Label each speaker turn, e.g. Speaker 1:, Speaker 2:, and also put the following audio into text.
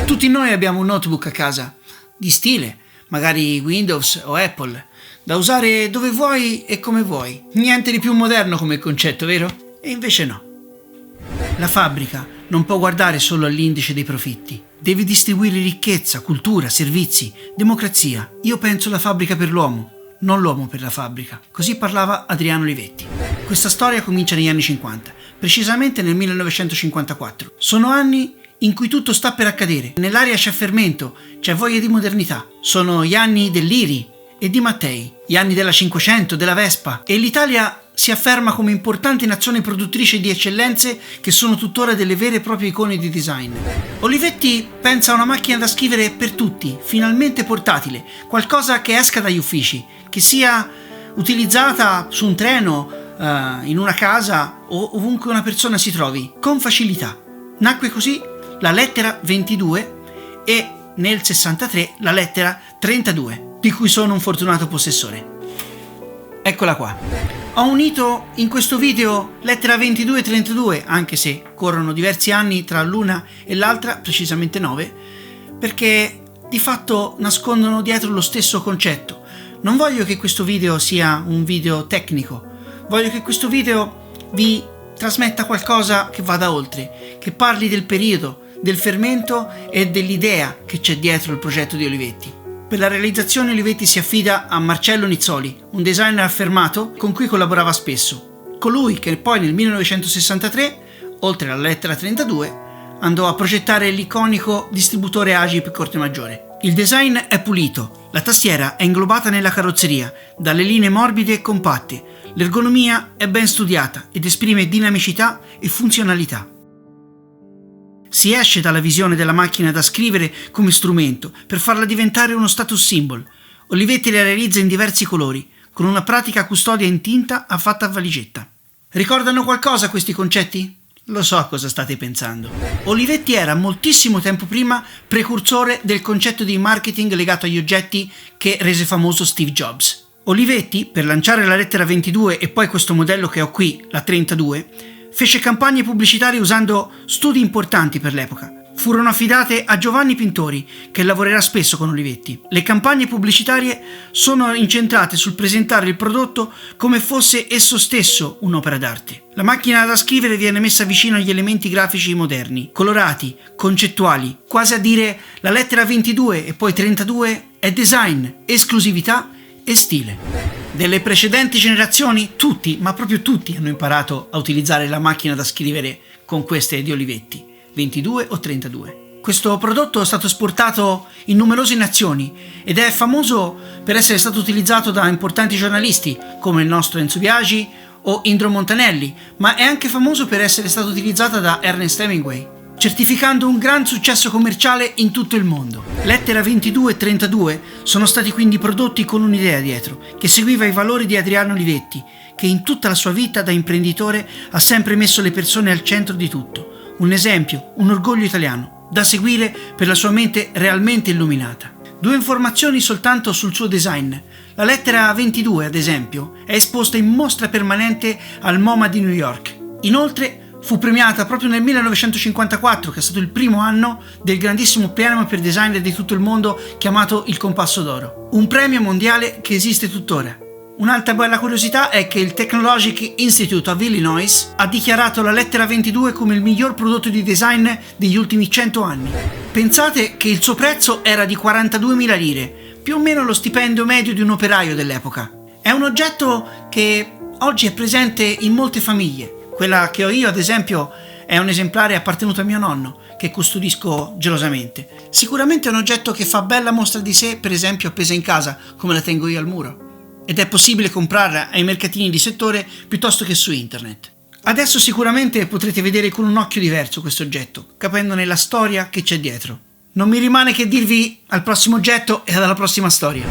Speaker 1: Tutti noi abbiamo un notebook a casa, di stile, magari Windows o Apple, da usare dove vuoi e come vuoi. Niente di più moderno come concetto, vero? E invece no. La fabbrica non può guardare solo all'indice dei profitti. Deve distribuire ricchezza, cultura, servizi, democrazia. Io penso la fabbrica per l'uomo, non l'uomo per la fabbrica. Così parlava Adriano Olivetti. Questa storia comincia negli anni 50, precisamente nel 1954. Sono anni in cui tutto sta per accadere. Nell'aria c'è fermento, c'è voglia di modernità. Sono gli anni dell'IRI e di Mattei, gli anni della 500, della Vespa, e l'Italia si afferma come importante nazione produttrice di eccellenze che sono tuttora delle vere e proprie icone di design. Olivetti pensa a una macchina da scrivere per tutti, finalmente portatile, qualcosa che esca dagli uffici, che sia utilizzata su un treno, in una casa o ovunque una persona si trovi, con facilità. Nacque così la lettera 22 e nel 63 la lettera 32, di cui sono un fortunato possessore. Eccola qua. Ho unito in questo video lettera 22 e 32, anche se corrono diversi anni tra l'una e l'altra, precisamente 9, perché di fatto nascondono dietro lo stesso concetto. Non voglio che questo video sia un video tecnico, voglio che questo video vi trasmetta qualcosa che vada oltre, che parli del periodo, del fermento e dell'idea che c'è dietro il progetto di Olivetti. Per la realizzazione Olivetti si affida a Marcello Nizzoli, un designer affermato con cui collaborava spesso. Colui che poi nel 1963, oltre alla lettera 32, andò a progettare l'iconico distributore Agip Corte Maggiore. Il design è pulito, la tastiera è inglobata nella carrozzeria, dalle linee morbide e compatte, l'ergonomia è ben studiata ed esprime dinamicità e funzionalità. Si esce dalla visione della macchina da scrivere come strumento per farla diventare uno status symbol. Olivetti la realizza in diversi colori, con una pratica custodia in tinta fatta a valigetta. Ricordano qualcosa questi concetti? Lo so a cosa state pensando. Olivetti era moltissimo tempo prima precursore del concetto di marketing legato agli oggetti che rese famoso Steve Jobs. Olivetti, per lanciare la lettera 22 e poi questo modello che ho qui, la 32, fece campagne pubblicitarie usando studi importanti per l'epoca. Furono affidate a Giovanni Pintori, che lavorerà spesso con Olivetti. Le campagne pubblicitarie sono incentrate sul presentare il prodotto come fosse esso stesso un'opera d'arte. La macchina da scrivere viene messa vicino agli elementi grafici moderni, colorati, concettuali, quasi a dire la lettera 22 e poi 32 è design, esclusività e stile. Delle precedenti generazioni, tutti, ma proprio tutti, hanno imparato a utilizzare la macchina da scrivere con queste di Olivetti, 22 o 32. Questo prodotto è stato esportato in numerose nazioni ed è famoso per essere stato utilizzato da importanti giornalisti come il nostro Enzo Biagi o Indro Montanelli, ma è anche famoso per essere stato utilizzato da Ernest Hemingway, certificando un gran successo commerciale in tutto il mondo. Lettera 22 e 32 sono stati quindi prodotti con un'idea dietro, che seguiva i valori di Adriano Olivetti, che in tutta la sua vita da imprenditore ha sempre messo le persone al centro di tutto. Un esempio, un orgoglio italiano, da seguire per la sua mente realmente illuminata. 2 informazioni soltanto sul suo design. La lettera 22, ad esempio, è esposta in mostra permanente al MoMA di New York. Inoltre, fu premiata proprio nel 1954, che è stato il primo anno del grandissimo premio per designer di tutto il mondo chiamato il Compasso d'Oro, un premio mondiale che esiste tuttora. Un'altra bella curiosità è che il Technologic Institute of Illinois ha dichiarato la lettera 22 come il miglior prodotto di design degli ultimi 100 anni. Pensate che il suo prezzo era di 42.000 lire, più o meno lo stipendio medio di un operaio dell'epoca. È un oggetto che oggi è presente in molte famiglie. Quella che ho io, ad esempio, è un esemplare appartenuto a mio nonno, che custodisco gelosamente. Sicuramente è un oggetto che fa bella mostra di sé, per esempio appesa in casa, come la tengo io al muro. Ed è possibile comprarla ai mercatini di settore piuttosto che su internet. Adesso sicuramente potrete vedere con un occhio diverso questo oggetto, capendone la storia che c'è dietro. Non mi rimane che dirvi al prossimo oggetto e alla prossima storia.